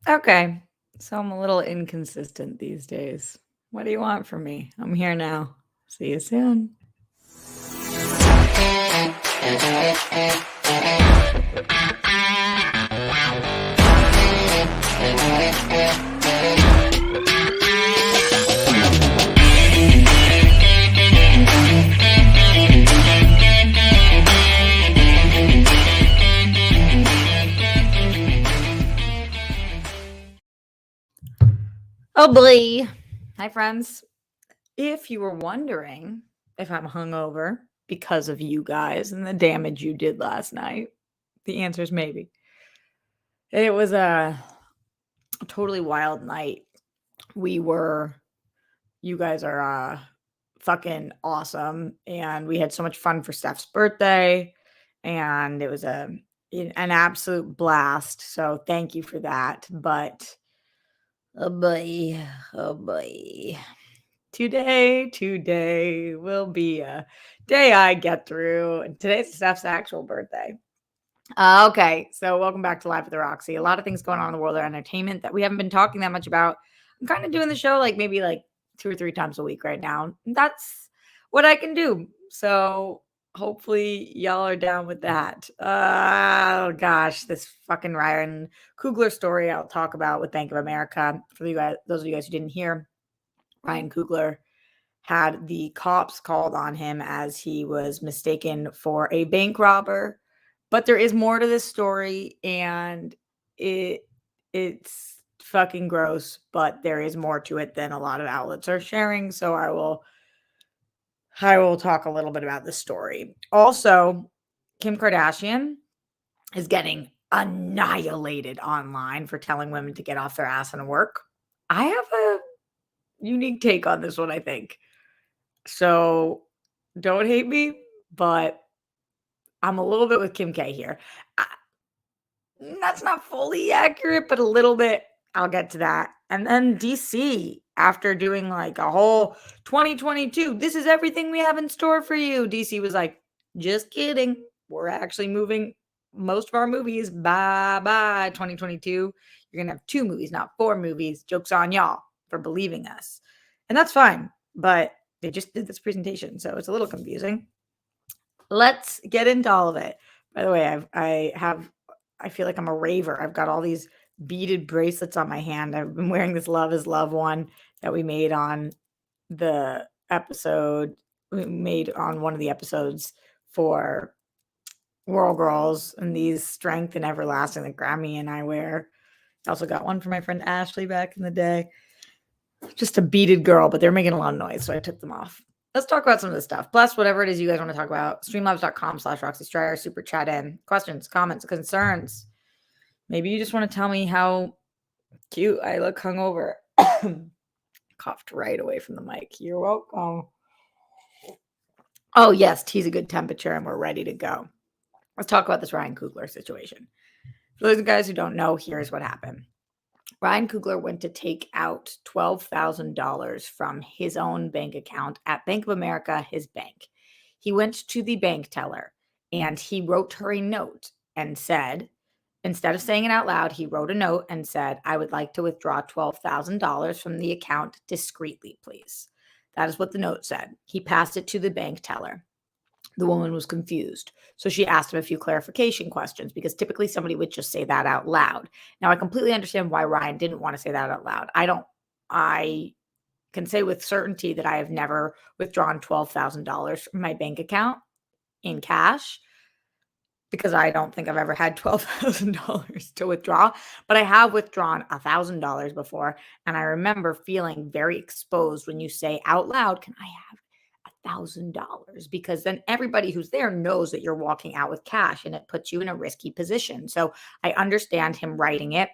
Okay. So I'm a little inconsistent these days. What do you want from me? I'm here now. See you soon. Oh boy. Hi, friends. If you were wondering if I'm hungover because of you guys and the damage you did last night, the answer is maybe. It was a totally wild night. We were, you guys are fucking awesome. And we had so much fun for Steph's birthday. And it was an absolute blast. So thank you for that. But oh boy, oh boy. Today will be a day I get through. And today's Steph's actual birthday. Okay, so welcome back to Live with the Roxy. A lot of things going on in the world of entertainment that we haven't been talking that much about. I'm kind of doing the show like maybe like 2 or 3 times a week right now. That's what I can do. So hopefully y'all are down with that. Oh gosh, this fucking Ryan Coogler story I'll talk about with Bank of America. For you guys, those of you guys who didn't hear, Ryan Coogler had the cops called on him as he was mistaken for a bank robber. But there is more to this story, and it's fucking gross, but there is more to it than a lot of outlets are sharing. So I will talk a little bit about the story. Also, Kim Kardashian is getting annihilated online for telling women to get off their ass and work. I have a unique take on this one, I think. So don't hate me, but I'm a little bit with Kim K here. I, that's not fully accurate, but a little bit. I'll get to that. And then DC, after doing like a whole 2022, this is everything we have in store for you. DC was like, just kidding. We're actually moving most of our movies. Bye bye, 2022. You're going to have 2 movies, not 4 movies. Joke's on y'all for believing us. And that's fine. But they just did this presentation, so it's a little confusing. Let's get into all of it. By the way, I feel like I'm a raver. I've got all these beaded bracelets on my hand. I've been wearing this Love is Love one that we made on the episode we made on one of the episodes for World Girls, and these Strength and Everlasting that Grammy and I wear. I also got one for my friend Ashley back in the day. Just a beaded girl, but they're making a lot of noise, so I took them off. Let's talk about some of this stuff. Plus, whatever it is you guys want to talk about, streamlabs.com/Roxy Stryer, super chat in. Questions, comments, concerns. Maybe you just want to tell me how cute I look hungover. Coughed right away from the mic. You're welcome. Oh, yes, tea's a good temperature, and we're ready to go. Let's talk about this Ryan Coogler situation. For those guys who don't know, here's what happened. Ryan Coogler went to take out $12,000 from his own bank account at Bank of America, his bank. He went to the bank teller and he wrote her a note and said, instead of saying it out loud, he wrote a note and said, I would like to withdraw $12,000 from the account discreetly, please. That is what the note said. He passed it to the bank teller. The woman was confused. So she asked him a few clarification questions because typically somebody would just say that out loud. Now, I completely understand why Ryan didn't want to say that out loud. I can say with certainty that I have never withdrawn $12,000 from my bank account in cash because I don't think I've ever had $12,000 to withdraw, but I have withdrawn $1,000 before. And I remember feeling very exposed when you say out loud, can I have $1,000, because then everybody who's there knows that you're walking out with cash and it puts you in a risky position. So I understand him writing it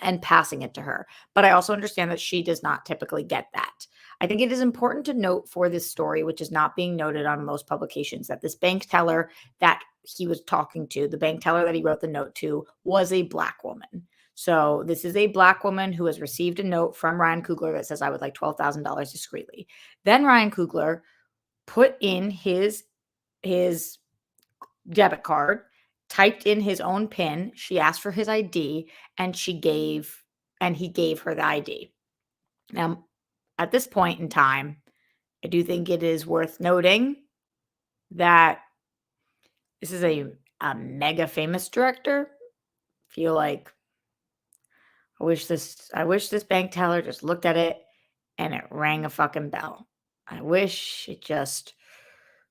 and passing it to her, but I also understand that she does not typically get that. I think it is important to note for this story, which is not being noted on most publications, that this bank teller that he was talking to, the bank teller that he wrote the note to, was a Black woman. So this is a Black woman who has received a note from Ryan Coogler that says, I would like $12,000 discreetly. Then Ryan Coogler put in his debit card, typed in his own PIN. She asked for his ID, and she gave and he gave her the ID. Now, at this point in time, I do think it is worth noting that this is a mega famous director. Feel like I wish this bank teller just looked at it and it rang a fucking bell. I wish it just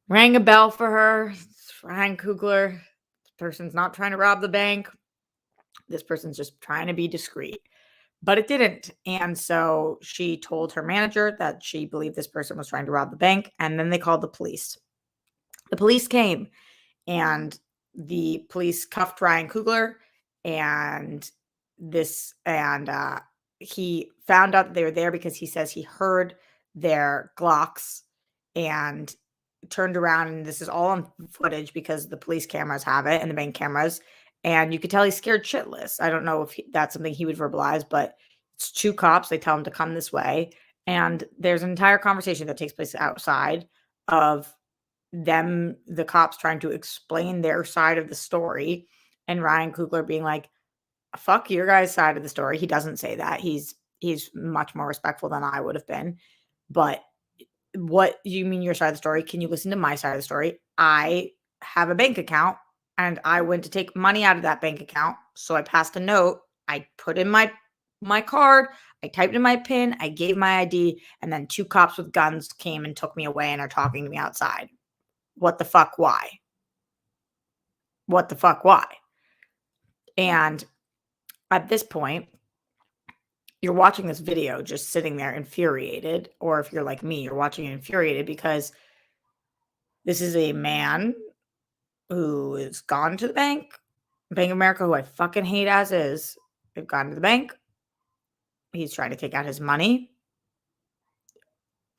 rang a bell for her. It's Ryan Coogler. This person's not trying to rob the bank. This person's just trying to be discreet. But it didn't. And so she told her manager that she believed this person was trying to rob the bank. And then they called the police. The police came and the police cuffed Ryan Coogler and he found out that they were there because he says he heard their Glocks and turned around, and this is all on footage because the police cameras have it and the bank cameras, and you could tell he's scared shitless. I don't know if that's something he would verbalize, but it's two cops. They tell him to come this way, and there's an entire conversation that takes place outside of them, the cops trying to explain their side of the story, and Ryan Coogler being like, "Fuck your guys' side of the story." He doesn't say that. He's much more respectful than I would have been. But what you mean your side of the story? Can you listen to my side of the story? I have a bank account and I went to take money out of that bank account. So I passed a note. I put in my card. I typed in my PIN. I gave my ID. And then two cops with guns came and took me away and are talking to me outside. What the fuck? Why? What the fuck? Why? And at this point, you're watching this video just sitting there infuriated, or if you're like me, you're watching it infuriated because this is a man who has gone to the Bank of America, who I fucking hate as is. They've gone to the bank. He's trying to take out his money.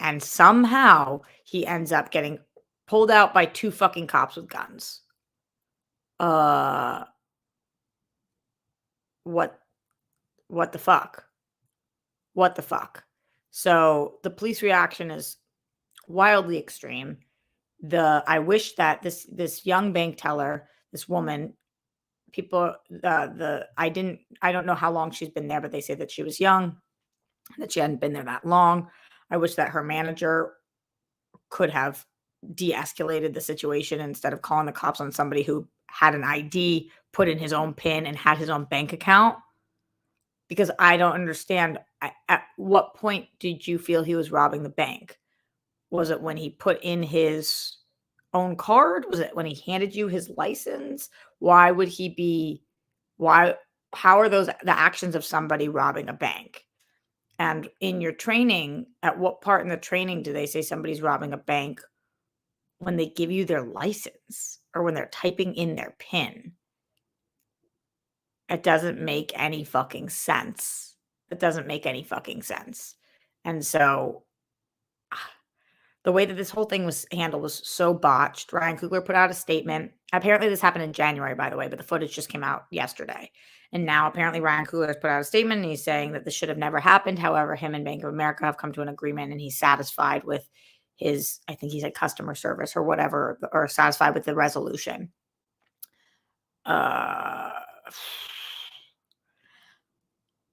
And somehow he ends up getting pulled out by two fucking cops with guns. What the fuck? What the fuck? So the police reaction is wildly extreme. I wish that this young bank teller, this woman, people, I don't know how long she's been there, but they say that she was young, that she hadn't been there that long. I wish that her manager could have de-escalated the situation instead of calling the cops on somebody who had an ID, put in his own PIN, and had his own bank account. Because I don't understand, at what point did you feel he was robbing the bank? Was it when he put in his own card? Was it when he handed you his license? Why would he be how are those the actions of somebody robbing a bank? And in your training, at what part in the training do they say somebody's robbing a bank when they give you their license or when they're typing in their PIN? It doesn't make any fucking sense. It doesn't make any fucking sense. And so the way that this whole thing was handled was so botched. Ryan Coogler put out a statement. Apparently this happened in January, by the way, but the footage just came out yesterday. And now apparently Ryan Coogler has put out a statement and he's saying that this should have never happened. However, him and Bank of America have come to an agreement and he's satisfied with his, I think he said customer service or whatever, or satisfied with the resolution.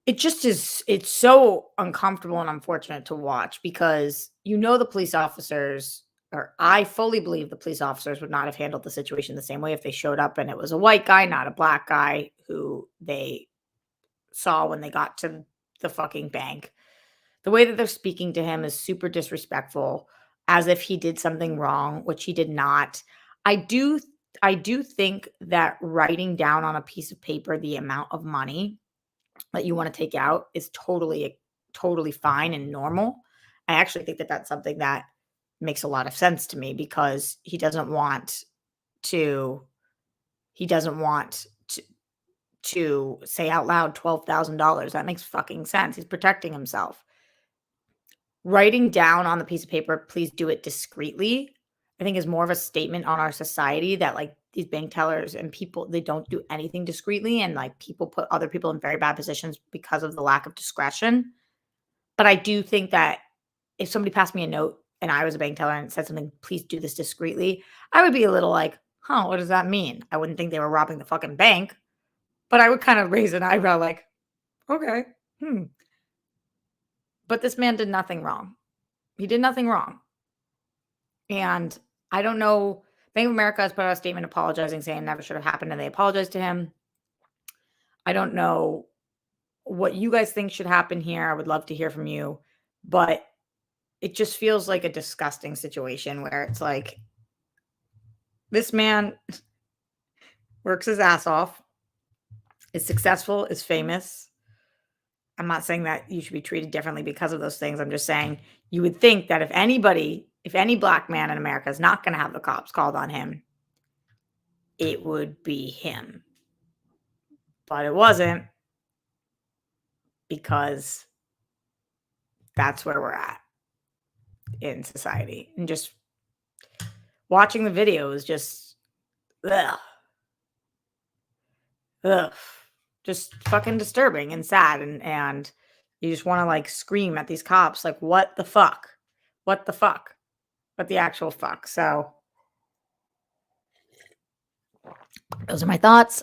It just is, it's so uncomfortable and unfortunate to watch because the police officers, or I fully believe the police officers would not have handled the situation the same way if they showed up and it was a white guy, not a black guy who they saw when they got to the fucking bank. The way that they're speaking to him is super disrespectful, as if he did something wrong, which he did not. I do think that writing down on a piece of paper the amount of money that you want to take out is totally fine and normal. I actually think that that's something that makes a lot of sense to me because he doesn't want to say out loud $12,000. That makes fucking sense. He's protecting himself. Writing down on the piece of paper, please do it discreetly, I think is more of a statement on our society that like these bank tellers and people, they don't do anything discreetly, and like people put other people in very bad positions because of the lack of discretion. But I do think that if somebody passed me a note and I was a bank teller and it said something, please do this discreetly, I would be a little like, huh, what does that mean? I wouldn't think they were robbing the fucking bank, but I would kind of raise an eyebrow like, okay. But this man did nothing wrong. He did nothing wrong. And I don't know. Bank of America has put out a statement apologizing, saying it never should have happened, and they apologized to him. I don't know what you guys think should happen here. I would love to hear from you. But it just feels like a disgusting situation where it's like this man works his ass off, is successful, is famous. I'm not saying that you should be treated differently because of those things. I'm just saying you would think that if any black man in America is not going to have the cops called on him, it would be him. But it wasn't, because that's where we're at in society. And just watching the video is just, ugh, ugh, just fucking disturbing and sad. And you just want to like scream at these cops, like, what the fuck? What the fuck? What the actual fuck? So those are my thoughts.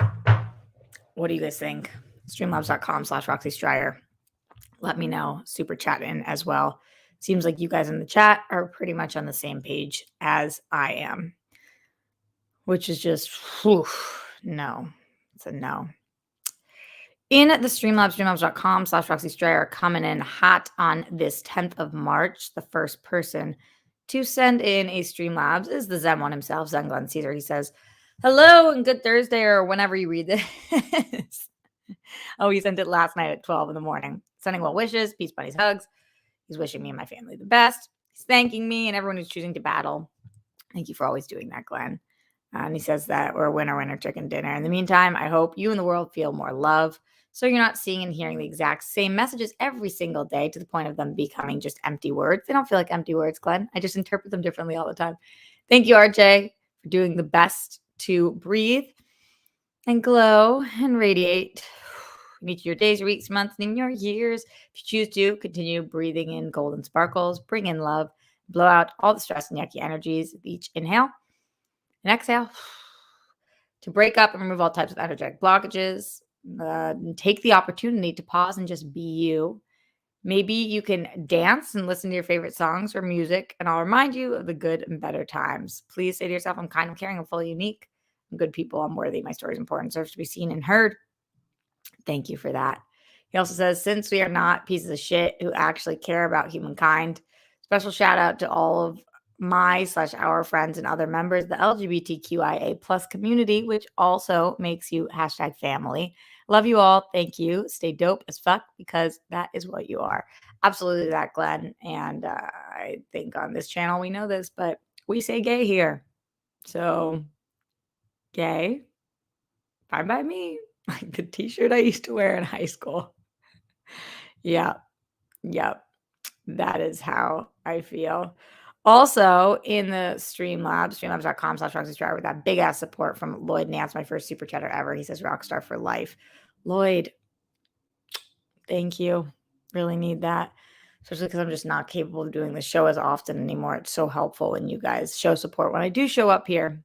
What do you guys think? Streamlabs.com/Roxy Stryer. Let me know. Super chat in as well. Seems like you guys in the chat are pretty much on the same page as I am, which is just, whew, no. It's a no. In the Streamlabs, streamlabs.com/Roxy Stryer, coming in hot on this 10th of March. The first person to send in a Streamlabs is the Zen one himself, Zen Glenn Caesar. He says, hello and good Thursday, or whenever you read this. Oh, he sent it last night at 12 in the morning. Sending well wishes, peace, buddies, hugs. He's wishing me and my family the best. He's thanking me and everyone who's choosing to battle. Thank you for always doing that, Glenn. And he says that we're winner, chicken dinner. In the meantime, I hope you and the world feel more love, so you're not seeing and hearing the exact same messages every single day to the point of them becoming just empty words. They don't feel like empty words, Glenn. I just interpret them differently all the time. Thank you, RJ, for doing the best to breathe and glow and radiate in each of your days, your weeks, months, and even your years. If you choose to, continue breathing in golden sparkles, bring in love, blow out all the stress and yucky energies with each inhale and exhale to break up and remove all types of energetic blockages. Take the opportunity to pause and just be you. Maybe you can dance and listen to your favorite songs or music, and I'll remind you of the good and better times. Please say to yourself, I'm kind, I'm caring, I'm fully unique. I'm good people, I'm worthy, my story is important, deserves to be seen and heard. Thank you for that. He also says, since we are not pieces of shit who actually care about humankind, special shout out to all of my/our friends and other members of the LGBTQIA plus community, which also makes you #family. Love you all. Thank you. Stay dope as fuck, because that is what you are. Absolutely that, Glenn. And I think on this channel we know this, but we say gay here. So gay, fine by me. Like the t-shirt I used to wear in high school. Yeah. Yep. That is how I feel. Also in the Streamlabs, streamlabs.com/Roxy Stryer, with that big ass support from Lloyd Nance, my first super chatter ever. He says rockstar for life. Lloyd, thank you. Really need that. Especially because I'm just not capable of doing the show as often anymore. It's so helpful when you guys show support when I do show up here.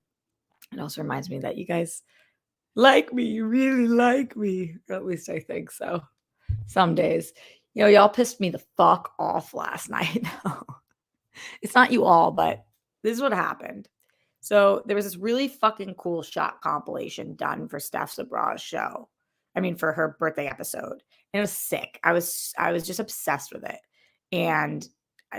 It also reminds me that you guys like me. You really like me. Or at least I think so. Some days. Y'all pissed me the fuck off last night. It's not you all, but this is what happened. So there was this really fucking cool shot compilation done for Steph Sabra's show. I mean, for her birthday episode. And it was sick. I was just obsessed with it. And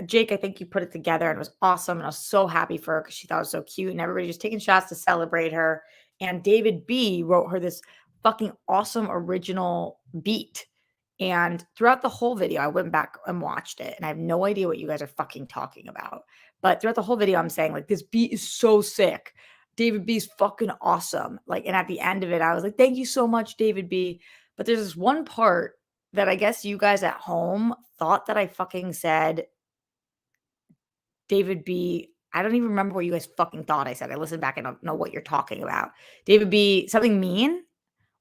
Jake, I think you put it together, and it was awesome. And I was so happy for her because she thought it was so cute. And everybody just taking shots to celebrate her. And David B wrote her this fucking awesome original beat. And throughout the whole video, I went back and watched it, and I have no idea what you guys are fucking talking about. But throughout the whole video, I'm saying, like, this beat is so sick. David B is fucking awesome. Like, and at the end of it, I was like, thank you so much, David B. But there's this one part that I guess you guys at home thought that I fucking said, David B. I don't even remember what you guys fucking thought I said. I listened back and I don't know what you're talking about. David B, something mean,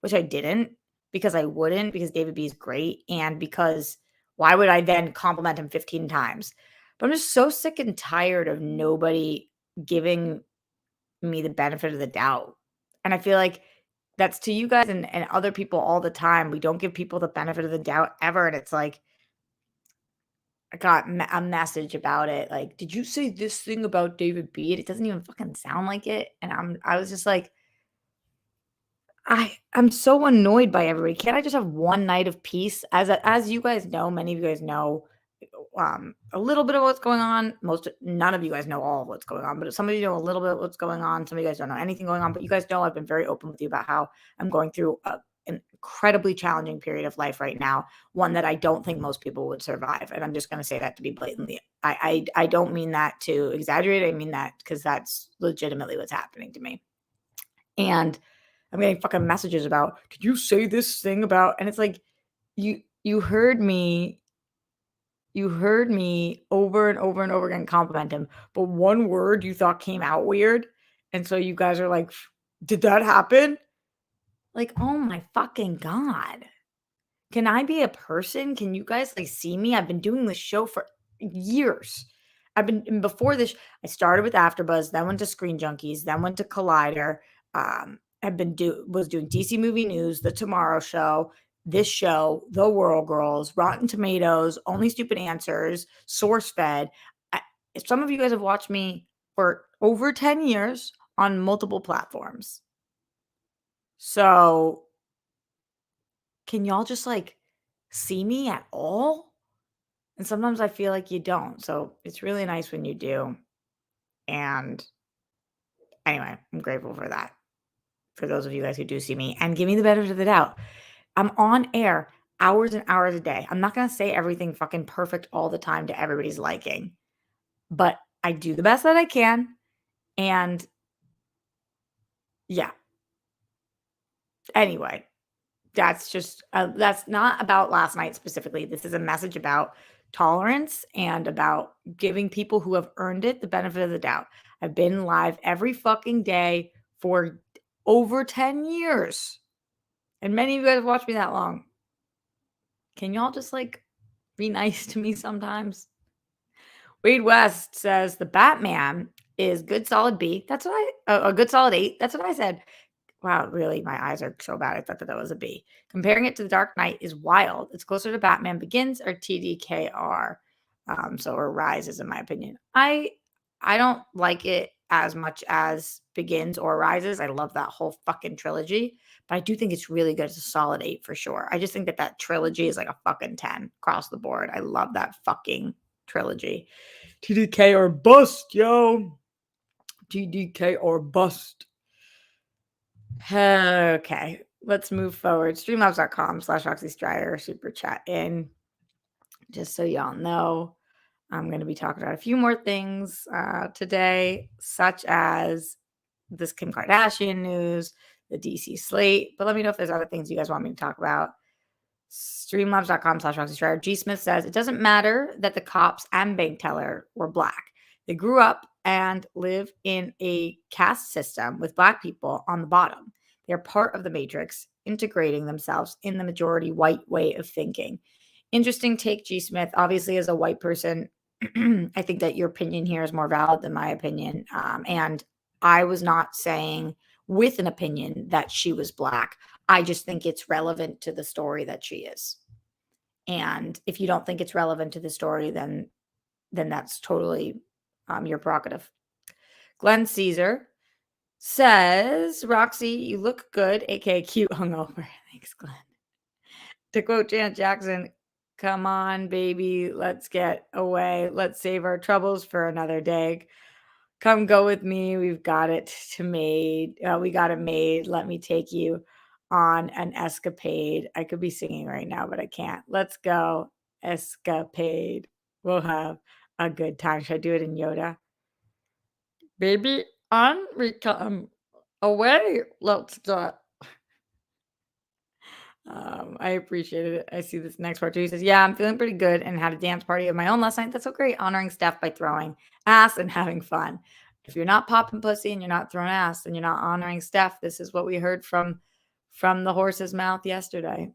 which I didn't. Because I wouldn't, because David B is great, and because why would I then compliment him 15 times? But I'm just so sick and tired of nobody giving me the benefit of the doubt. And I feel like that's to you guys and other people all the time. We don't give people the benefit of the doubt ever, and it's like I got a message about it, like, "Did you say this thing about David B?" It doesn't even fucking sound like it, and I was just like, I'm so annoyed by everybody. Can't I just have one night of peace? As you guys know, many of you guys know, a little bit of what's going on. None of you guys know all of what's going on, but some of you know a little bit of what's going on. Some of you guys don't know anything going on, but you guys know I've been very open with you about how I'm going through an incredibly challenging period of life right now, one that I don't think most people would survive. And I'm just going to say that to be blatantly. I don't mean that to exaggerate. I mean that because that's legitimately what's happening to me. And I'm getting fucking messages about, "Did you say this thing about," and it's like, you heard me over and over and over again compliment him, but one word you thought came out weird, and so you guys are like, "Did that happen?" Like, oh my fucking god. Can I be a person? Can you guys, like, see me? I've been doing this show for years. And before this, I started with AfterBuzz, then went to Screen Junkies, then went to Collider, have been was doing DC Movie News, The Tomorrow Show, this show, The World Girls, Rotten Tomatoes, Only Stupid Answers, SourceFed. I Some of you guys have watched me for over 10 years on multiple platforms. So can y'all just, like, see me at all? And sometimes I feel like you don't, so it's really nice when you do, and anyway, I'm grateful for that, for those of you guys who do see me and give me the benefit of the doubt. I'm on air hours and hours a day. I'm not gonna say everything fucking perfect all the time to everybody's liking, but I do the best that I can, and yeah. Anyway, that's not about last night specifically. This is a message about tolerance and about giving people who have earned it the benefit of the doubt. I've been live every fucking day for over 10 years. And many of you guys have watched me that long. Can y'all just like be nice to me sometimes? Wade West says the Batman is good solid B. That's what a good solid 8. That's what I said. Wow, really, my eyes are so bad. I thought that was a B. Comparing it to The Dark Knight is wild. It's closer to Batman Begins or TDKR, or Rises, in my opinion. I don't like it as much as Begins or Rises. I love that whole fucking trilogy, but I do think it's really good. It's a solid 8 for sure. I just think that trilogy is like a fucking 10 across the board. I love that fucking trilogy. TDK or bust, yo. TDK or bust. Okay, let's move forward. Streamlabs.com/Roxy Strider super chat in. Just so y'all know, I'm going to be talking about a few more things today, such as this Kim Kardashian news, the DC slate. But let me know if there's other things you guys want me to talk about. Streamlabs.com/Roxy Strider. G. Smith says it doesn't matter that the cops and bank teller were black. They grew up and live in a caste system with black people on the bottom. They're part of the matrix, integrating themselves in the majority white way of thinking. Interesting take, G. Smith. Obviously, as a white person, I think that your opinion here is more valid than my opinion. And I was not saying with an opinion that she was black. I just think it's relevant to the story that she is. And if you don't think it's relevant to the story, then that's totally your prerogative. Glenn Caesar says, Roxy, you look good, aka cute hungover. Thanks, Glenn. To quote Janet Jackson, come on, baby, let's get away. Let's save our troubles for another day. Come go with me. We've got it made. We got it made. Let me take you on an escapade. I could be singing right now, but I can't. Let's go. Escapade. We'll have a good time. Should I do it in Yoda? Baby, on we come. Away. Let's go. I appreciated it. I see this next part too. He says, yeah, I'm feeling pretty good and had a dance party of my own last night. That's so great. Honoring Steph by throwing ass and having fun. If you're not popping pussy and you're not throwing ass and you're not honoring Steph, this is what we heard from the horse's mouth yesterday.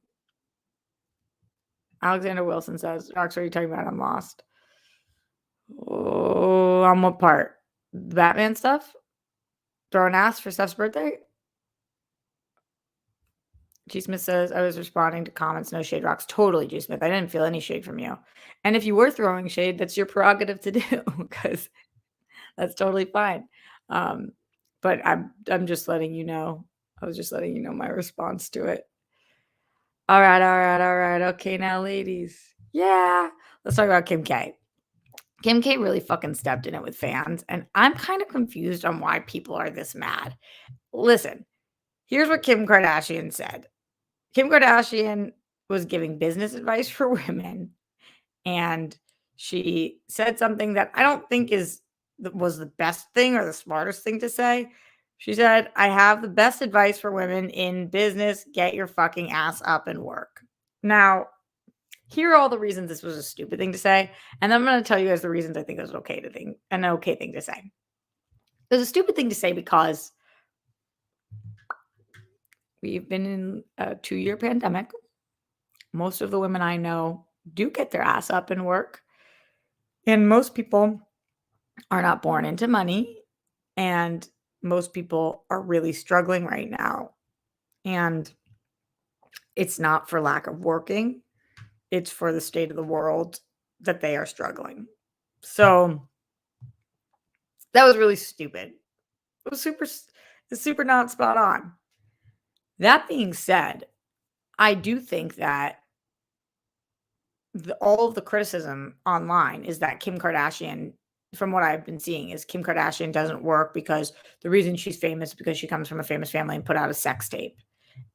Alexander Wilson says, Rox, what are you talking about? I'm lost. Oh, on what part? The Batman stuff? Throwing ass for Steph's birthday? G. Smith says, I was responding to comments, no shade rocks. Totally, G. Smith. I didn't feel any shade from you. And if you were throwing shade, that's your prerogative to do because that's totally fine. But I'm just letting you know. I was just letting you know my response to it. All right. Okay, now, ladies. Yeah. Let's talk about Kim K. Kim K really fucking stepped in it with fans, and I'm kind of confused on why people are this mad. Listen, here's what Kim Kardashian said. Kim Kardashian was giving business advice for women, and she said something that I don't think was the best thing or the smartest thing to say. She said, I have the best advice for women in business. Get your fucking ass up and work. Now, here are all the reasons this was a stupid thing to say, and then I'm going to tell you guys the reasons I think it was an okay thing to say. It was a stupid thing to say because we've been in a 2-year pandemic. Most of the women I know do get their ass up and work. And most people are not born into money. And most people are really struggling right now. And it's not for lack of working, it's for the state of the world that they are struggling. So that was really stupid. It was super not spot on. That being said, I do think that all of the criticism online is that Kim Kardashian, from what I've been seeing, is Kim Kardashian doesn't work because the reason she's famous is because she comes from a famous family and put out a sex tape.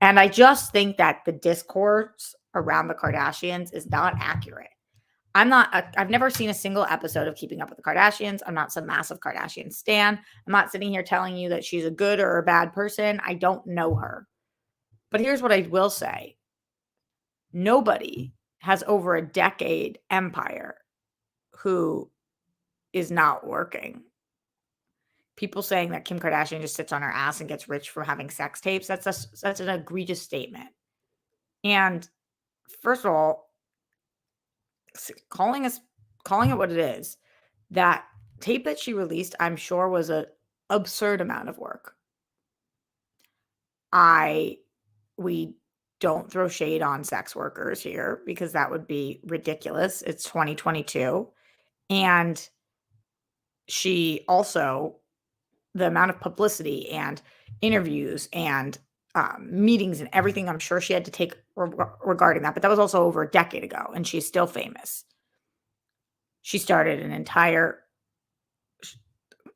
And I just think that the discourse around the Kardashians is not accurate. I've never seen a single episode of Keeping Up with the Kardashians. I'm not some massive Kardashian stan. I'm not sitting here telling you that she's a good or a bad person. I don't know her. But here's what I will say. Nobody has over a decade empire who is not working. People saying that Kim Kardashian just sits on her ass and gets rich from having sex tapes, that's an egregious statement. And first of all, calling it what it is, that tape that she released, I'm sure was an absurd amount of work. We don't throw shade on sex workers here because that would be ridiculous. It's 2022. And she also, the amount of publicity and interviews and meetings and everything I'm sure she had to take regarding that. But that was also over a decade ago, and she's still famous. She started an entire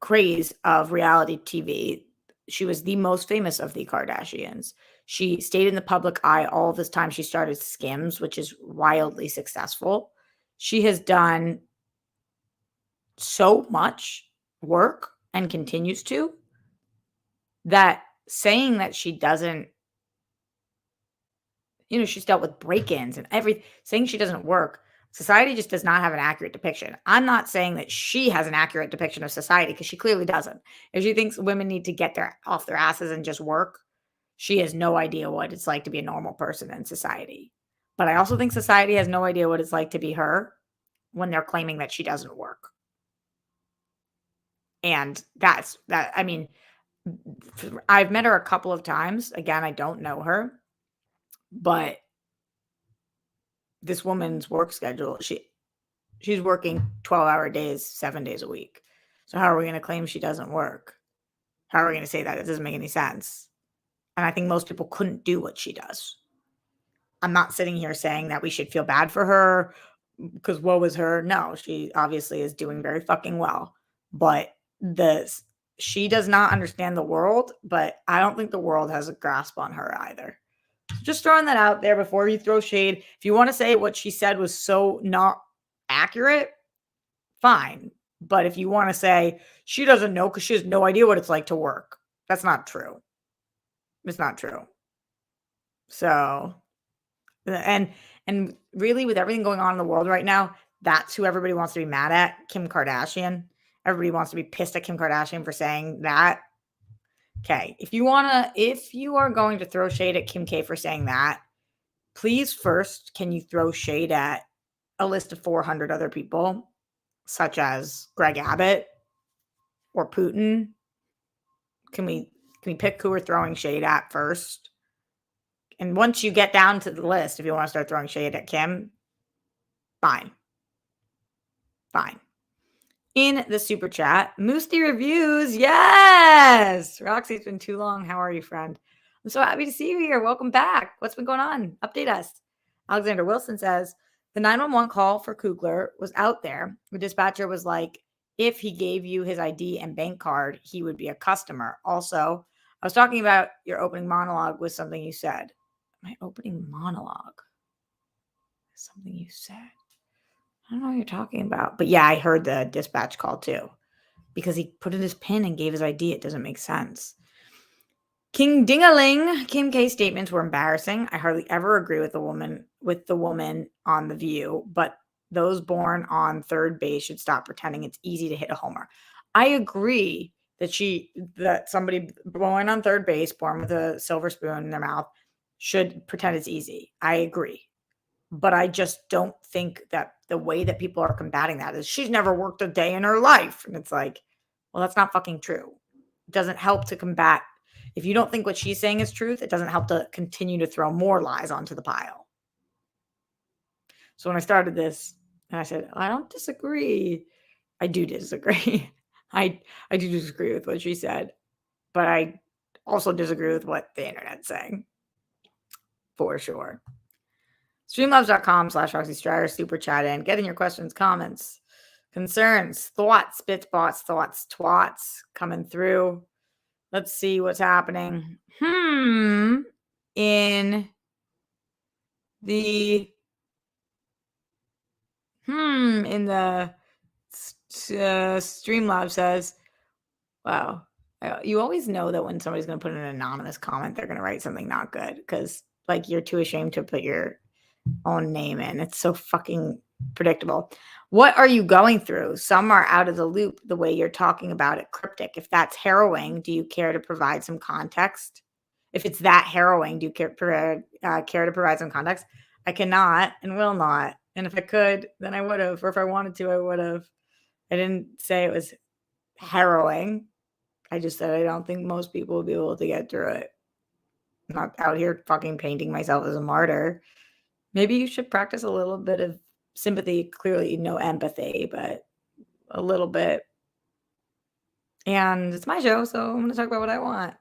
craze of reality TV. She was the most famous of the Kardashians. She stayed in the public eye all this time. She started Skims, which is wildly successful. She has done so much work and continues to, that saying that she doesn't, she's dealt with break-ins and saying she doesn't work. Society just does not have an accurate depiction. I'm not saying that she has an accurate depiction of society because she clearly doesn't. If she thinks women need to get off their asses and just work, she has no idea what it's like to be a normal person in society. But I also think society has no idea what it's like to be her when they're claiming that she doesn't work. And I mean, I've met her a couple of times. Again, I don't know her, but this woman's work schedule, she's working 12-hour days, 7 days a week. So how are we going to claim she doesn't work? How are we going to say that? It doesn't make any sense. And I think most people couldn't do what she does. I'm not sitting here saying that we should feel bad for her because woe is her. No, she obviously is doing very fucking well. But she does not understand the world, but I don't think the world has a grasp on her either. Just throwing that out there before you throw shade. If you want to say what she said was so not accurate, fine. But if you want to say she doesn't know because she has no idea what it's like to work, that's not true. It's not true. So, and really with everything going on in the world right now, that's who everybody wants to be mad at, Kim Kardashian. Everybody wants to be pissed at Kim Kardashian for saying that. Okay, if you are going to throw shade at Kim K for saying that, please first, can you throw shade at a list of 400 other people, such as Greg Abbott or Putin? Can we pick who we're throwing shade at first? And once you get down to the list, if you want to start throwing shade at Kim, fine. Fine. In the super chat, Moosty Reviews. Yes. Roxy, it's been too long. How are you, friend? I'm so happy to see you here. Welcome back. What's been going on? Update us. Alexander Wilson says the 911 call for Coogler was out there. The dispatcher was like, if he gave you his ID and bank card, he would be a customer. Also, I was talking about your opening monologue with something you said. My opening monologue? Something you said. I don't know what you're talking about. But yeah, I heard the dispatch call too. Because he put in his PIN and gave his ID. It doesn't make sense. King Dingaling, Kim K's statements were embarrassing. I hardly ever agree with the woman on The View, but those born on third base should stop pretending it's easy to hit a homer. I agree that somebody born on third base, born with a silver spoon in their mouth, should pretend it's easy. I agree. But I just don't think that the way that people are combating that is she's never worked a day in her life. And it's like, well, that's not fucking true. It doesn't help to combat. If you don't think what she's saying is truth, it doesn't help to continue to throw more lies onto the pile. So when I started this, and I said, I don't disagree. I do disagree. I do disagree with what she said. But I also disagree with what the internet's saying. For sure. Streamlabs.com/Roxy Strider, super chat in. Get in your questions, comments, concerns, thoughts, bits, bots, thoughts, twats coming through. Let's see what's happening. In the Streamlabs says, wow, you always know that when somebody's going to put an anonymous comment, they're going to write something not good because like you're too ashamed to put your own name in. It's so fucking predictable. What are you going through? Some are out of the loop the way you're talking about it, cryptic. If that's harrowing, do you care to provide some context? If it's that harrowing, do you care to provide some context? I cannot and will not. And if I could, then I would have. Or if I wanted to, I would have. I didn't say it was harrowing. I just said I don't think most people would be able to get through it. I'm not out here fucking painting myself as a martyr. Maybe you should practice a little bit of sympathy. Clearly, no empathy, but a little bit. And it's my show, so I'm going to talk about what I want.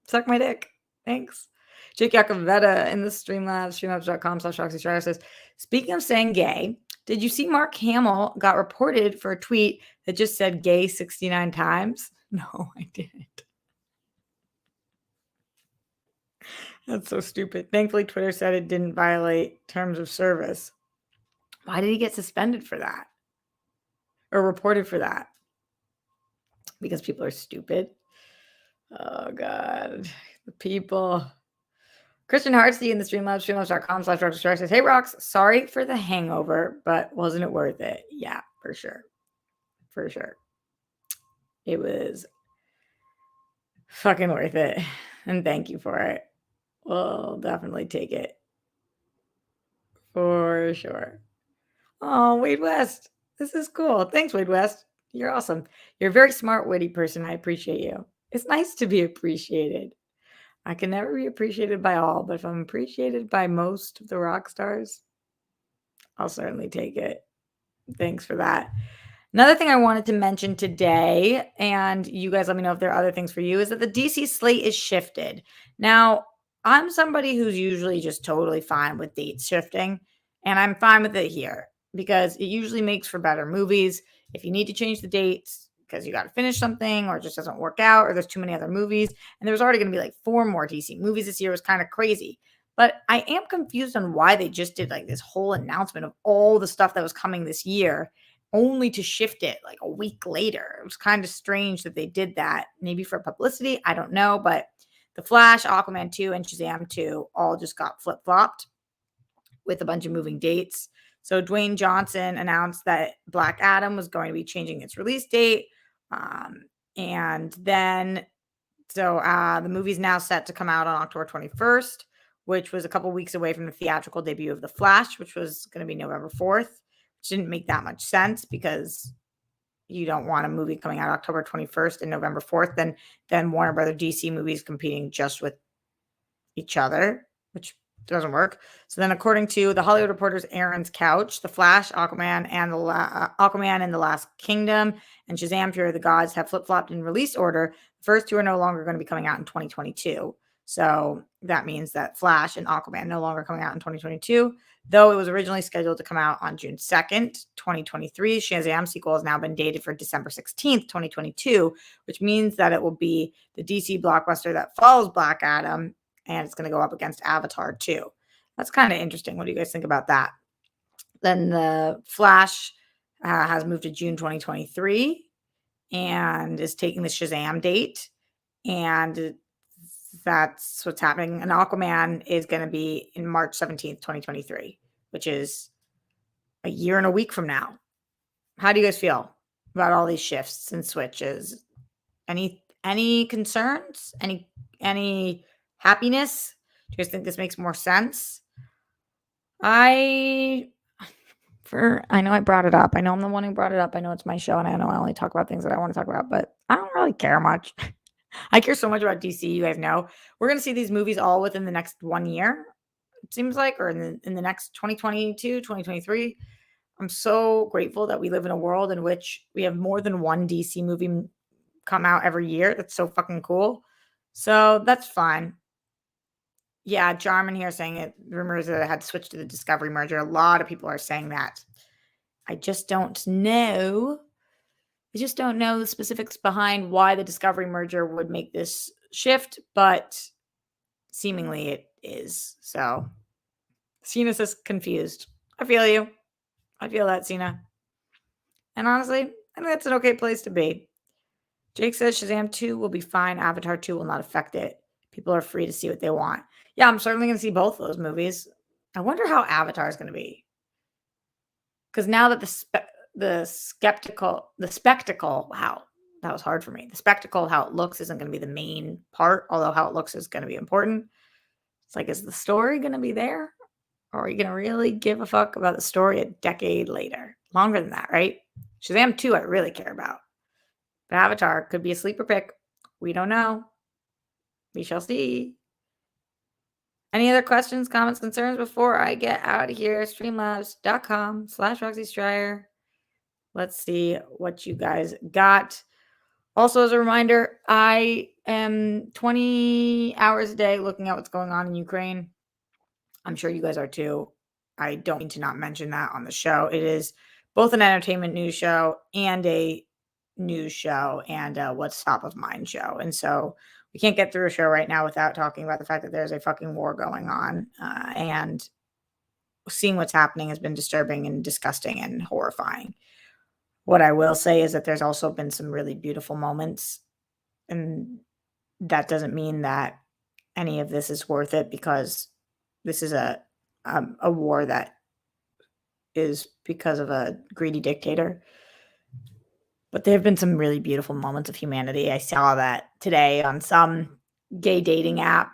Suck my dick. Thanks. Jake Yakavetta in the Streamlabs, streamlabs.com/Roxy Strider says, speaking of saying gay, did you see Mark Hamill got reported for a tweet that just said gay 69 times? No, I didn't. That's so stupid. Thankfully, Twitter said it didn't violate terms of service. Why did he get suspended for that? Or reported for that? Because people are stupid. Oh, God. The people. Christian Hartsey in the Streamlabs, streamlabs.com/Roxy Strider says, hey, Rox, sorry for the hangover, but wasn't it worth it? Yeah, for sure. For sure. It was fucking worth it. And thank you for it. We'll definitely take it. For sure. Oh, Wade West. This is cool. Thanks, Wade West. You're awesome. You're a very smart, witty person. I appreciate you. It's nice to be appreciated. I can never be appreciated by all, but if I'm appreciated by most of the rock stars, I'll certainly take it. Thanks for that. Another thing I wanted to mention today, and you guys let me know if there are other things for you, is that the DC slate is shifted. Now, I'm somebody who's usually just totally fine with dates shifting, and I'm fine with it here because it usually makes for better movies. If you need to change the dates because you got to finish something or it just doesn't work out or there's too many other movies, and there was already going to be like 4 more DC movies this year, it was kind of crazy. But I am confused on why they just did like this whole announcement of all the stuff that was coming this year only to shift it like a week later. It was kind of strange that they did that, maybe for publicity. I don't know, but The Flash, Aquaman 2, and Shazam 2 all just got flip-flopped with a bunch of moving dates. So Dwayne Johnson announced that Black Adam was going to be changing its release date. And then, the movie's now set to come out on October 21st, which was a couple weeks away from the theatrical debut of The Flash, which was going to be November 4th. Which didn't make that much sense because you don't want a movie coming out October 21st and November 4th. Then Warner Brother DC movies competing just with each other. which doesn't work. So then, according to the Hollywood Reporter's Aaron's Couch, The Flash, Aquaman, and Aquaman and the Last Kingdom, and Shazam: Fury of the Gods have flip-flopped in release order. The first two are no longer going to be coming out in 2022. So that means that Flash and Aquaman no longer coming out in 2022, though it was originally scheduled to come out on June 2nd, 2023. Shazam sequel has now been dated for December 16th, 2022, which means that it will be the DC blockbuster that follows Black Adam, and it's going to go up against Avatar 2. That's kind of interesting. What do you guys think about that? Then the Flash has moved to June 2023 and is taking the Shazam date. And that's what's happening. And Aquaman is going to be in March 17th, 2023, which is a year and a week from now. How do you guys feel about all these shifts and switches? Any concerns? Any happiness? Do you guys think this makes more sense? I know I brought it up. I know I'm the one who brought it up. I know it's my show, and I know I only talk about things that I want to talk about, but I don't really care much. I care so much about DC. You guys know we're going to see these movies all within the next 1 year. It seems like, or in the next 2022, 2023. I'm so grateful that we live in a world in which we have more than one DC movie come out every year. That's so fucking cool. So that's fine. Yeah, Jarman here saying it. Rumors that it had switched to the Discovery merger. A lot of people are saying that. I just don't know. I just don't know the specifics behind why the Discovery merger would make this shift, but seemingly it is. So Cena says confused. I feel you. I feel that, Cena. And honestly, I think that's an okay place to be. Jake says Shazam 2 will be fine. Avatar 2 will not affect it. People are free to see what they want. Yeah, I'm certainly going to see both those movies. I wonder how Avatar is going to be. Because now that the spectacle, wow, that was hard for me. The spectacle of how it looks isn't going to be the main part, although how it looks is going to be important. It's like, is the story going to be there? Or are you going to really give a fuck about the story a decade later? Longer than that, right? Shazam 2, I really care about. But Avatar could be a sleeper pick. We don't know. We shall see. Any other questions, comments, concerns before I get out of here? Streamlabs.com/Roxy Stryer. Let's see what you guys got. Also, as a reminder, I am 20 hours a day looking at what's going on in Ukraine. I'm sure you guys are too. I don't mean to not mention that on the show. It is both an entertainment news show and a news show and a what's top of mind show. And so we can't get through a show right now without talking about the fact that there's a fucking war going on. And seeing what's happening has been disturbing and disgusting and horrifying. What I will say is that there's also been some really beautiful moments. And that doesn't mean that any of this is worth it, because this is a war that is because of a greedy dictator. But there have been some really beautiful moments of humanity. I saw that today on some gay dating app,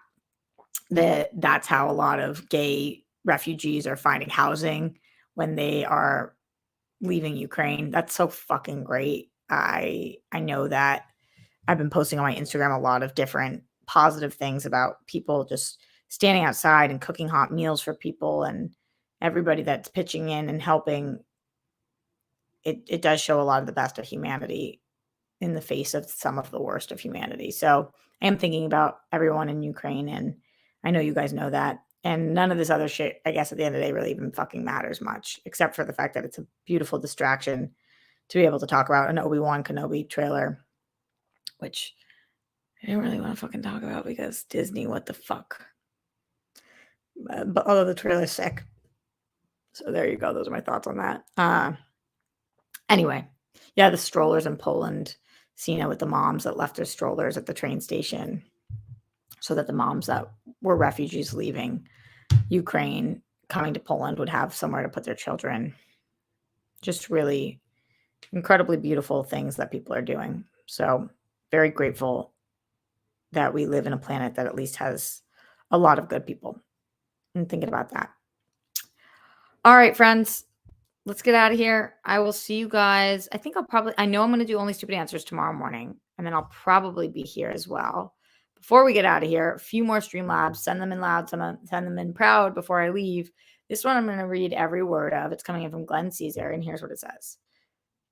that's how a lot of gay refugees are finding housing when they are leaving Ukraine. That's so fucking great. I know that I've been posting on my Instagram a lot of different positive things about people just standing outside and cooking hot meals for people, and everybody that's pitching in and helping. It does show a lot of the best of humanity in the face of some of the worst of humanity. So I am thinking about everyone in Ukraine, and I know you guys know that. And none of this other shit, I guess, at the end of the day, really even fucking matters much, except for the fact that it's a beautiful distraction to be able to talk about an Obi-Wan Kenobi trailer, which I didn't really want to fucking talk about because Disney, what the fuck. But although the trailer's sick. So there you go. Those are my thoughts on that. Anyway, yeah, the strollers in Poland, Cena with the moms that left their strollers at the train station so that the moms that were refugees leaving Ukraine coming to Poland would have somewhere to put their children. Just really incredibly beautiful things that people are doing. So very grateful that we live in a planet that at least has a lot of good people. And thinking about that. All right, friends. Let's get out of here. I will see you guys. I know I'm going to do only stupid answers tomorrow morning, and then I'll probably be here as well. Before we get out of here, a few more Streamlabs. Send them in loud, send them in proud before I leave. This one I'm going to read every word of. It's coming in from Glenn Caesar, and here's what it says.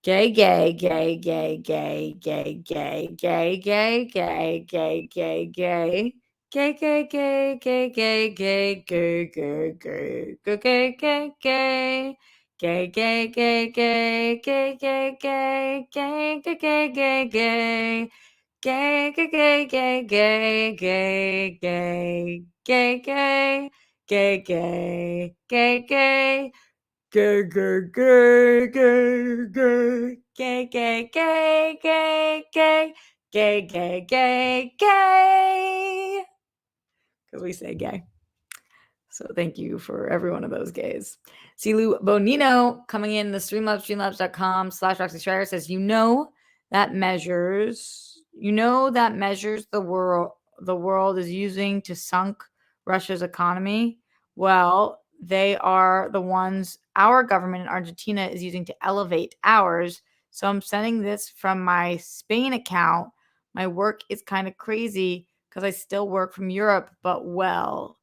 Gay, gay, gay, gay, gay, gay, gay, gay, gay, gay, gay, gay, gay. Gay, gay, gay, gay, gay, gay, gay, gay, gay, gay, gay, gay, gay. Gay, gay, gay, gay, gay, gay, gay, gay, gay, gay, gay, gay. Gay, gay, gay, gay, gay, gay, gay, gay, gay, gay, gay, gay, gay. Gay, gay, gay, gay, gay, gay, gay, gay, gay, gay, gay, gay, gay, gay. Because we say gay. So thank you for every one of those gays. Silu Bonino coming in the streamlabs.com/Roxy Schreier says, that measures the world is using to sunk Russia's economy. Well, they are the ones our government in Argentina is using to elevate ours. So I'm sending this from my Spain account. My work is kind of crazy because I still work from Europe, but well.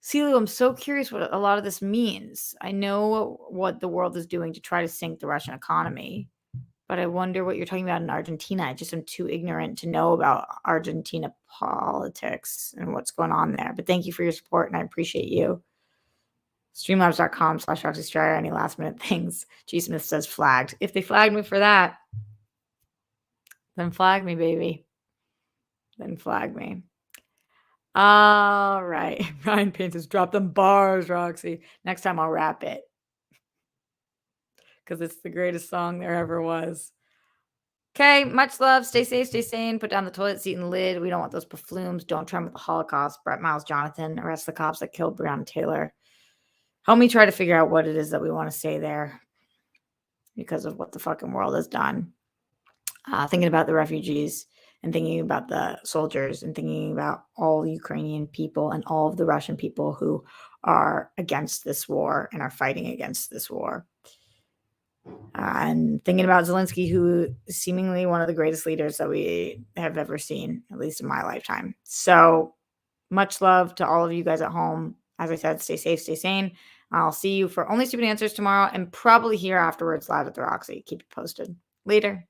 Silu, I'm so curious what a lot of this means. I know what the world is doing to try to sink the Russian economy, but I wonder what you're talking about in Argentina. I just am too ignorant to know about Argentina politics and what's going on there. But thank you for your support, and I appreciate you. Streamlabs.com/Roxy Stryer. Any last minute things? G Smith says flagged. If they flagged me for that, then flag me, baby. Then flag me. All right. Ryan Payne says, drop them bars, Roxy. Next time I'll rap it. Because it's the greatest song there ever was. Okay, much love. Stay safe, stay sane. Put down the toilet seat and lid. We don't want those perflumes. Don't trend with the Holocaust. Brett Miles Jonathan. Arrest the cops that killed Breonna Taylor. Help me try to figure out what it is that we want to say there. Because of what the fucking world has done. Thinking about the refugees. And thinking about the soldiers and thinking about all the Ukrainian people and all of the Russian people who are against this war and are fighting against this war. And thinking about Zelensky, who is seemingly one of the greatest leaders that we have ever seen, at least in my lifetime. So much love to all of you guys at home. As I said, stay safe, stay sane. I'll see you for Only Stupid Answers tomorrow and probably here afterwards live at the Roxy. Keep you posted. Later.